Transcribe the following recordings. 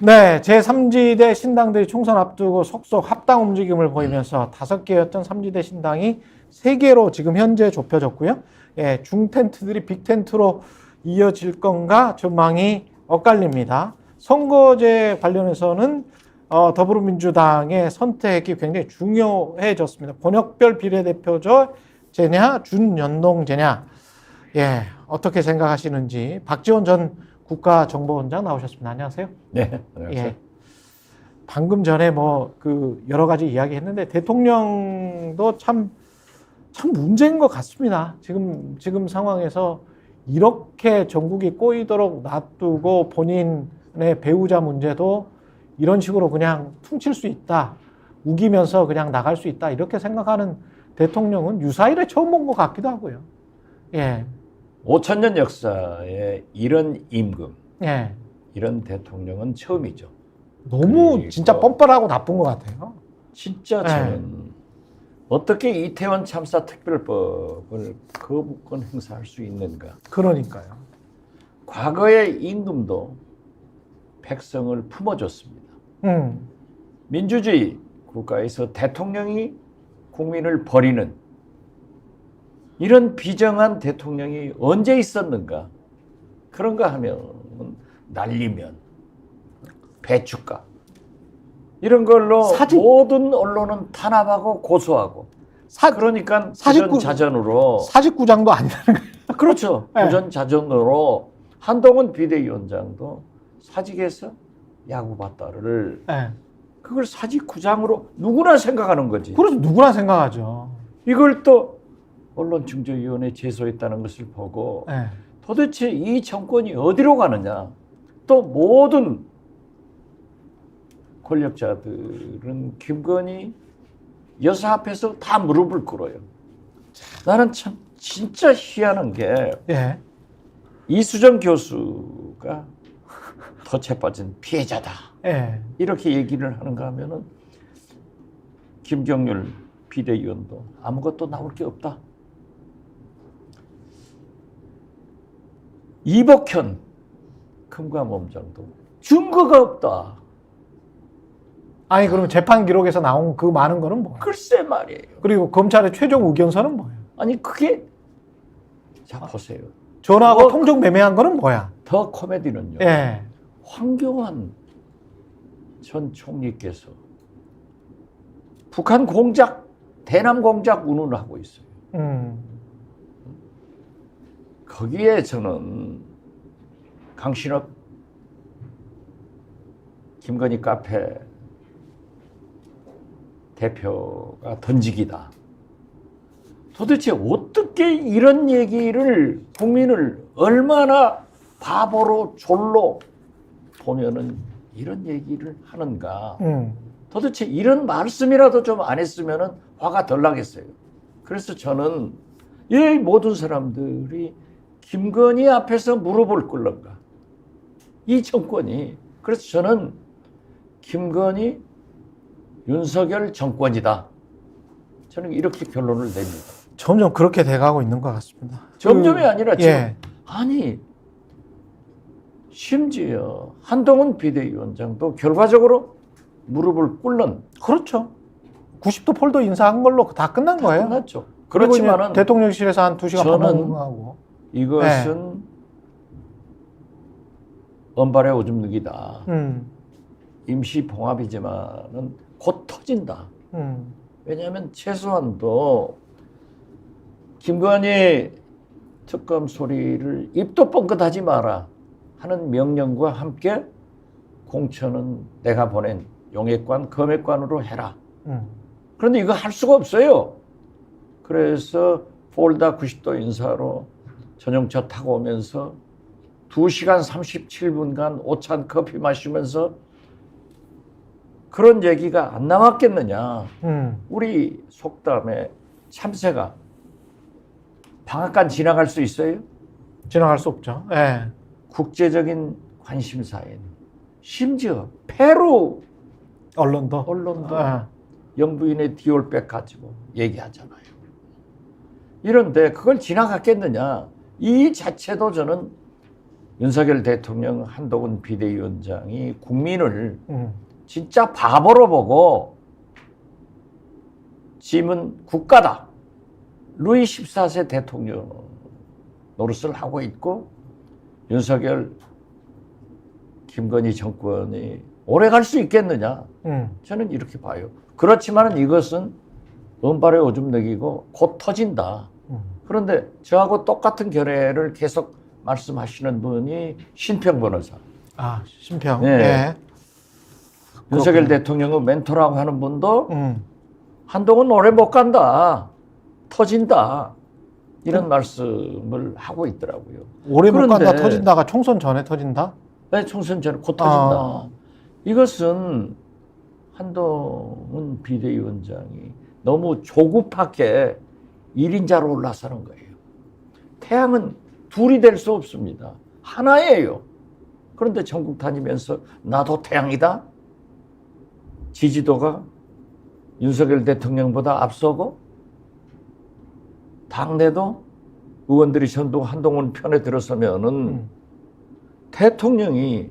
네, 제3지대 신당들이 총선 앞두고 속속 합당 움직임을 보이면서 5개였던 3지대 신당이 3개로 지금 현재 좁혀졌고요. 예, 중텐트들이 빅텐트로 이어질 건가 전망이 엇갈립니다. 선거제 관련해서는 더불어민주당의 선택이 굉장히 중요해졌습니다. 권역별 비례대표제냐, 준연동제냐, 예, 어떻게 생각하시는지 박지원 전 국가정보원장 나오셨습니다. 안녕하세요. 네, 안녕하세요. 예. 방금 전에 여러 가지 이야기 했는데 대통령도 참 문제인 것 같습니다. 지금 상황에서 이렇게 전국이 꼬이도록 놔두고 본인의 배우자 문제도 이런 식으로 그냥 퉁칠 수 있다. 우기면서 그냥 나갈 수 있다. 이렇게 생각하는 대통령은 유사일에 처음 본 것 같기도 하고요. 예. 5,000년 역사에 이런 임금, 예. 이런 대통령은 처음이죠. 너무 진짜 뻔뻔하고 나쁜 것 같아요. 진짜 저는 어떻게 이태원 참사 특별법을 거부권 행사할 수 있는가. 그러니까요. 과거의 임금도 백성을 품어줬습니다. 민주주의 국가에서 대통령이 국민을 버리는 이런 비정한 대통령이 언제 있었는가. 그런가 하면 날리면 배춧가 이런 걸로 모든 언론은 탄압하고 고소하고 그러니까 부전자전으로 사직구장도 아니라는 거예요. 그렇죠. 네. 부전자전으로 한동훈 비대위원장도 사직에서 야구봤다를 네. 그걸 사직구장으로 누구나 생각하는 거지. 그래서 누구나 생각하죠. 이걸 또 언론중재위원회 제소했다는 것을 보고 네. 도대체 이 정권이 어디로 가느냐. 또 모든 권력자들은 김건희 여사 앞에서 다 무릎을 꿇어요. 나는 참 진짜 희한한 게 예. 이수정 교수가 덫에 빠진 피해자다. 예. 이렇게 얘기를 하는가 하면은 김경률 비대위원도 아무것도 나올 게 없다. 이복현 금감원장도 증거가 없다. 아니 그러면 재판 기록에서 나온 그 많은 거는 뭐예요? 글쎄 말이에요. 그리고 검찰의 최종 의견서는 뭐예요? 아니 그게 자 보세요. 전화하고 통정 매매한 거는 뭐야? 더 코미디는요. 예. 황교안 전 총리께서 북한 공작, 대남 공작 운운을 하고 있어요. 거기에 저는 강신업 김건희 카페 대표가 던지기다. 도대체 어떻게 이런 얘기를 국민을 얼마나 바보로 졸로 보면은 이런 얘기를 하는가. 도대체 이런 말씀이라도 좀 안 했으면은 화가 덜 나겠어요. 그래서 저는 이 모든 사람들이 김건희 앞에서 무릎을 꿇는가. 이 정권이. 그래서 저는 김건희, 윤석열 정권이다. 저는 이렇게 결론을 냅니다. 점점 그렇게 돼가고 있는 것 같습니다. 점점이 아니라 지금 예. 아니 심지어 한동훈 비대위원장도 결과적으로 무릎을 꿇는 그렇죠. 90도 폴더 인사한 걸로 다 끝난 거예요. 끝났죠. 그렇지만은 대통령실에서 한 2시간 밥 저는 먹고 이것은 언발의 오줌 누기다. 임시 봉합이지만은 곧 터진다. 왜냐하면 최소한도 김건희 특검 소리를 입도 뻥끗하지 마라 하는 명령과 함께 공천은 내가 보낸 용액관, 검액관으로 해라. 그런데 이거 할 수가 없어요. 그래서 폴더 90도 인사로 전용차 타고 오면서 2시간 37분간 오찬 커피 마시면서 그런 얘기가 안 나왔겠느냐. 우리 속담에 참새가 방앗간 지나갈 수 있어요? 지나갈 수 없죠. 예. 국제적인 관심사인 심지어 페루 언론도 영부인의 디올백 가지고 얘기하잖아요. 이런데 그걸 지나갔겠느냐. 이 자체도 저는 윤석열 대통령, 한동훈 비대위원장이 국민을 진짜 바보로 보고 짐은 국가다. 루이 14세 대통령 노릇을 하고 있고 윤석열, 김건희 정권이 오래 갈 수 있겠느냐. 저는 이렇게 봐요. 그렇지만 이것은 은발의 오줌 내기고 곧 터진다. 그런데 저하고 똑같은 견해를 계속 말씀하시는 분이 신평 변호사. 아, 신평. 네. 예. 윤석열 그렇군요. 대통령을 멘토라고 하는 분도 한동훈 오래 못 간다. 터진다. 이런 말씀을 하고 있더라고요. 오래 못 그런데 간다 터진다가 총선 전에 터진다? 네, 총선 전에 곧 터진다. 이것은 한동훈 비대위원장이 너무 조급하게 1인자로 올라서는 거예요. 태양은 둘이 될 수 없습니다. 하나예요. 그런데 전국 다니면서 나도 태양이다? 지지도가 윤석열 대통령보다 앞서고 당내도 의원들이 전부 한동훈 편에 들어서면은 대통령이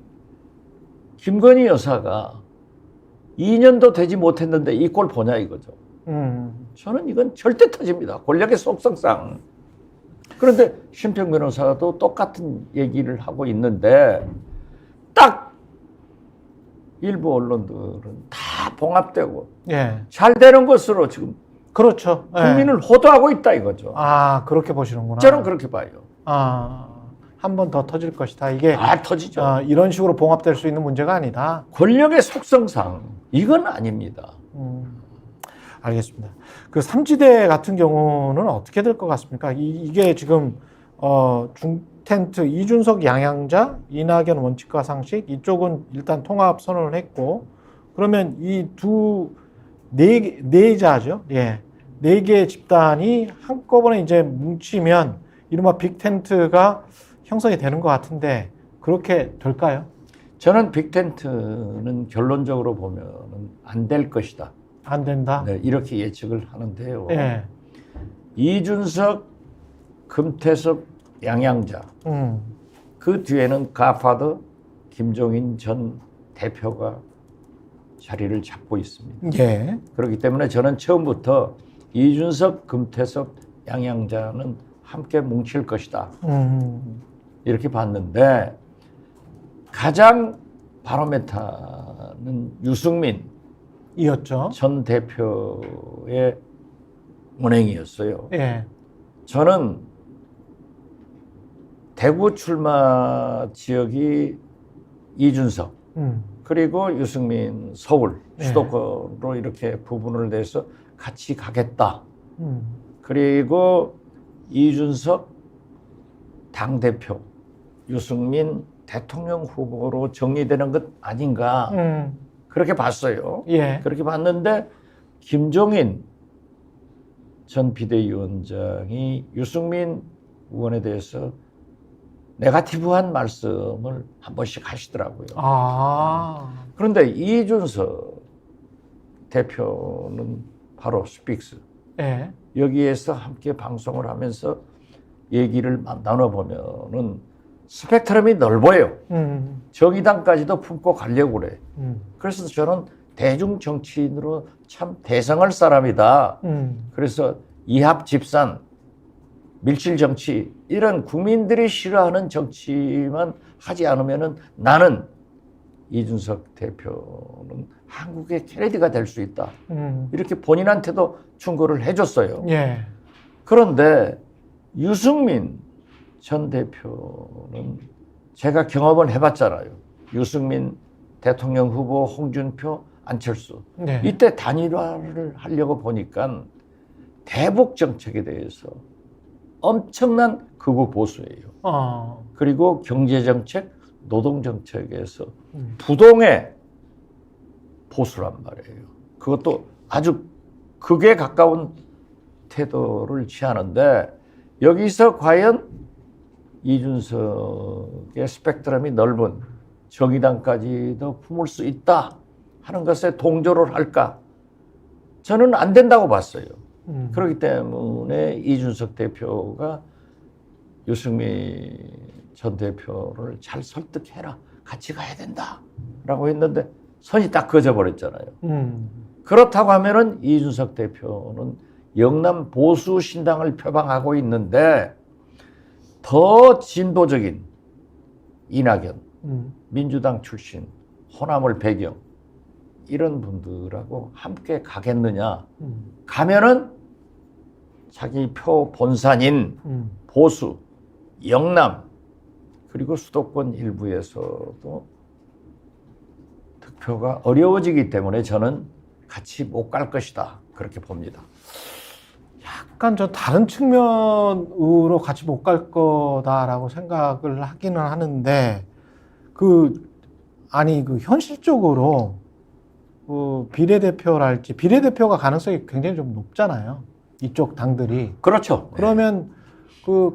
김건희 여사가 2년도 되지 못했는데 이 꼴 보냐 이거죠. 저는 이건 절대 터집니다. 권력의 속성상. 그런데 신평 변호사도 똑같은 얘기를 하고 있는데 딱 일부 언론들은 다 봉합되고 예. 잘 되는 것으로 지금 그렇죠. 예. 국민을 호도하고 있다 이거죠. 아, 그렇게 보시는구나. 저는 그렇게 봐요. 아, 한 번 더 터질 것이다. 이게 터지죠. 이런 식으로 봉합될 수 있는 문제가 아니다. 권력의 속성상 이건 아닙니다. 알겠습니다. 그 삼지대 같은 경우는 어떻게 될 것 같습니까? 이게 지금 중텐트 이준석 양양자, 이낙연 원칙과 상식 이쪽은 일단 통합 선언을 했고 그러면 이 네 자죠. 예. 네 개의 집단이 한꺼번에 이제 뭉치면 이른바 빅텐트가 형성이 되는 것 같은데 그렇게 될까요? 저는 빅텐트는 결론적으로 보면 안 될 것이다. 안 된다. 네, 이렇게 예측을 하는데요. 예. 이준석, 금태섭, 양양자. 그 뒤에는 가파더 김종인 전 대표가 자리를 잡고 있습니다. 예. 그렇기 때문에 저는 처음부터 이준석, 금태섭, 양양자는 함께 뭉칠 것이다. 이렇게 봤는데 가장 바로메타는 유승민 이었죠. 전 대표의 운행이었어요. 예. 저는 대구 출마 지역이 이준석 그리고 유승민 서울 수도권으로 이렇게 부분을 내서 같이 가겠다. 그리고 이준석 당대표, 유승민 대통령 후보로 정리되는 것 아닌가 그렇게 봤어요. 예. 그렇게 봤는데 김종인 전 비대위원장이 유승민 의원에 대해서 네거티브한 말씀을 한 번씩 하시더라고요. 그런데 이준석 대표는 바로 스픽스. 예. 여기에서 함께 방송을 하면서 얘기를 나눠보면은 스펙트럼이 넓어요. 정의당까지도 품고 가려고 그래. 그래서 저는 대중 정치인으로 참 대성할 사람이다. 그래서 이합 집산, 밀실 정치 이런 국민들이 싫어하는 정치만 하지 않으면은 나는 이준석 대표는 한국의 케네디가 될 수 있다. 이렇게 본인한테도 충고를 해줬어요. 예. 그런데 유승민 전 대표는 제가 경험을 해봤잖아요. 유승민 대통령 후보, 홍준표, 안철수. 네. 이때 단일화를 하려고 보니까 대북 정책에 대해서 엄청난 극우 보수예요. 그리고 경제 정책, 노동 정책에서 부동의 보수란 말이에요. 그것도 아주 극에 가까운 태도를 취하는데 여기서 과연 이준석의 스펙트럼이 넓은 정의당까지도 품을 수 있다 하는 것에 동조를 할까? 저는 안 된다고 봤어요. 그렇기 때문에 이준석 대표가 유승민 전 대표를 잘 설득해라. 같이 가야 된다라고 했는데 선이 딱 그어져버렸잖아요. 그렇다고 하면은 이준석 대표는 영남 보수 신당을 표방하고 있는데 더 진보적인 이낙연, 민주당 출신, 호남을 배경 이런 분들하고 함께 가겠느냐. 가면은 자기 표 본산인 보수, 영남 그리고 수도권 일부에서도 득표가 어려워지기 때문에 저는 같이 못 갈 것이다. 그렇게 봅니다. 약간 저 다른 측면으로 같이 못 갈 거다라고 생각을 하기는 하는데 아니 현실적으로 비례대표랄지 비례대표가 가능성이 굉장히 좀 높잖아요. 이쪽 당들이. 그렇죠. 그러면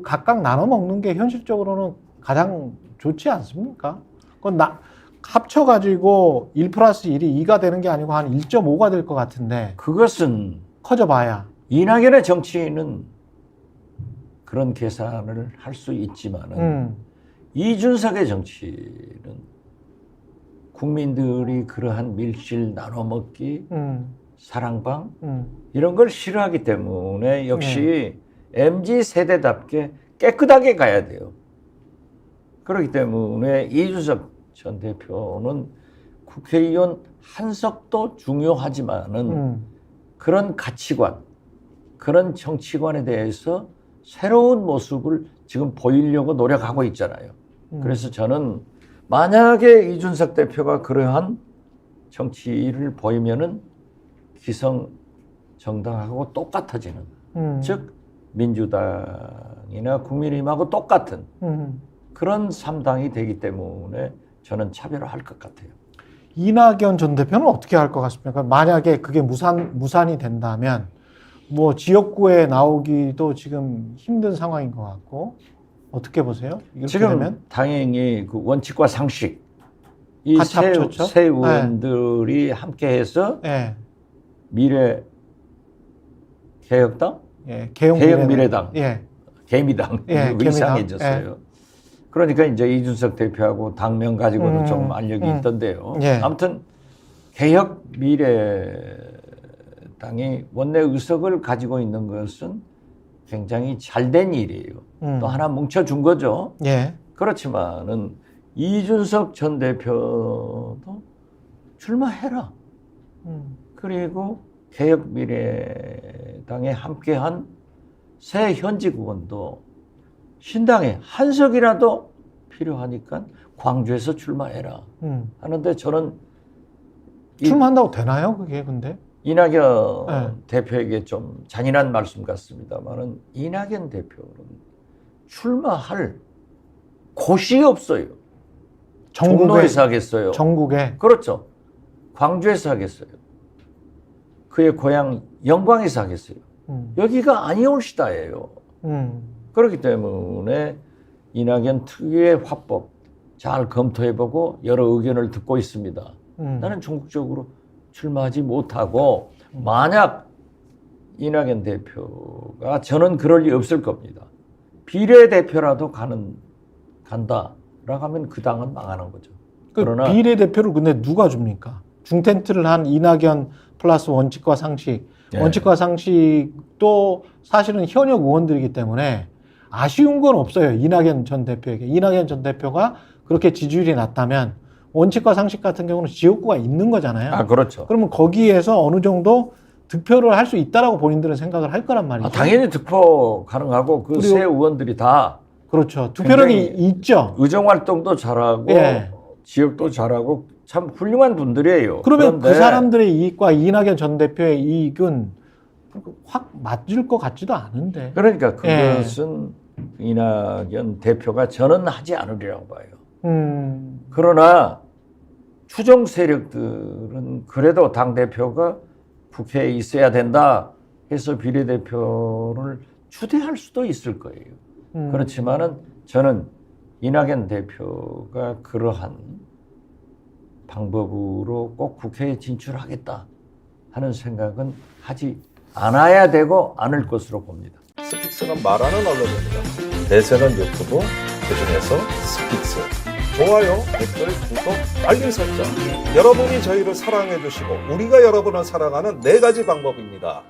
각각 나눠 먹는 게 현실적으로는 가장 좋지 않습니까? 그건 합쳐가지고 1+1이 2가 되는 게 아니고 한 1.5가 될 것 같은데. 그것은 커져봐야. 이낙연의 정치인은 그런 계산을 할 수 있지만은 이준석의 정치는 국민들이 그러한 밀실 나눠먹기, 사랑방 이런 걸 싫어하기 때문에 역시 MZ 세대답게 깨끗하게 가야 돼요. 그렇기 때문에 이준석 전 대표는 국회의원 한석도 중요하지만은 그런 가치관, 그런 정치관에 대해서 새로운 모습을 지금 보이려고 노력하고 있잖아요. 그래서 저는 만약에 이준석 대표가 그러한 정치를 보이면은 기성 정당하고 똑같아지는, 즉 민주당이나 국민의힘하고 똑같은 그런 3당이 되기 때문에 저는 차별화할 것 같아요. 이낙연 전 대표는 어떻게 할 것 같습니까? 만약에 그게 무산이 된다면 뭐 지역구에 나오기도 지금 힘든 상황인 것 같고 어떻게 보세요? 지금 되면? 당연히 그 원칙과 상식 이 합쳤죠? 세 의원들이 함께해서 네. 미래 개혁당, 예, 개혁미래당, 예. 개미당 예, 이상해졌어요. 예. 그러니까 이제 이준석 대표하고 당명 가지고는 좀 알력이 있던데요. 예. 아무튼 개혁미래당이 원내 의석을 가지고 있는 것은 굉장히 잘된 일이에요. 또 하나 뭉쳐준 거죠. 예. 그렇지만은 이준석 전 대표도 출마해라. 그리고 개혁미래당에 함께한 새 현직 의원도 신당에 한석이라도 필요하니까 광주에서 출마해라 하는데 저는 출마한다고 되나요? 그게 근데? 이낙연 대표에게 좀 잔인한 말씀 같습니다만은 이낙연 대표는 출마할 곳이 없어요. 종로에서 하겠어요. 전국에. 그렇죠. 광주에서 하겠어요. 그의 고향 영광에서 하겠어요. 여기가 아니올시다예요. 그렇기 때문에 이낙연 특유의 화법 잘 검토해보고 여러 의견을 듣고 있습니다. 나는 전국적으로 출마하지 못하고 만약 이낙연 대표가 저는 그럴 리 없을 겁니다. 비례대표라도 간다라고 하면 그 당은 망하는 거죠. 그러나 비례대표를 근데 누가 줍니까? 중텐트를 한 이낙연 플러스 원칙과 상식. 네. 원칙과 상식도 사실은 현역 의원들이기 때문에 아쉬운 건 없어요. 이낙연 전 대표에게. 이낙연 전 대표가 그렇게 지지율이 낮다면 원칙과 상식 같은 경우는 지역구가 있는 거잖아요. 아, 그렇죠. 그러면 거기에서 어느 정도 득표를 할 수 있다라고 본인들은 생각을 할 거란 말이죠. 당연히 득표 가능하고 그 새 의원들이 다 그렇죠. 투표력이 있죠. 의정활동도 잘하고 예. 지역도 잘하고 참 훌륭한 분들이에요. 그러면 그 사람들의 이익과 이낙연 전 대표의 이익은 확 맞을 것 같지도 않은데. 그러니까 그것은 이낙연 대표가 저는 하지 않으리라고 봐요. 그러나 추종 세력들은 그래도 당대표가 국회에 있어야 된다 해서 비례대표를 추대할 수도 있을 거예요. 그렇지만은 저는 이낙연 대표가 그러한 방법으로 꼭 국회에 진출하겠다 하는 생각은 하지 않아야 되고 않을 것으로 봅니다. 스픽스가 말하는 언론입니다. 대세는 유튜브, 그중에서 스픽스. 좋아요, 댓글, 구독, 알림 설정. 여러분이 저희를 사랑해 주시고 우리가 여러분을 사랑하는 4가지 방법입니다.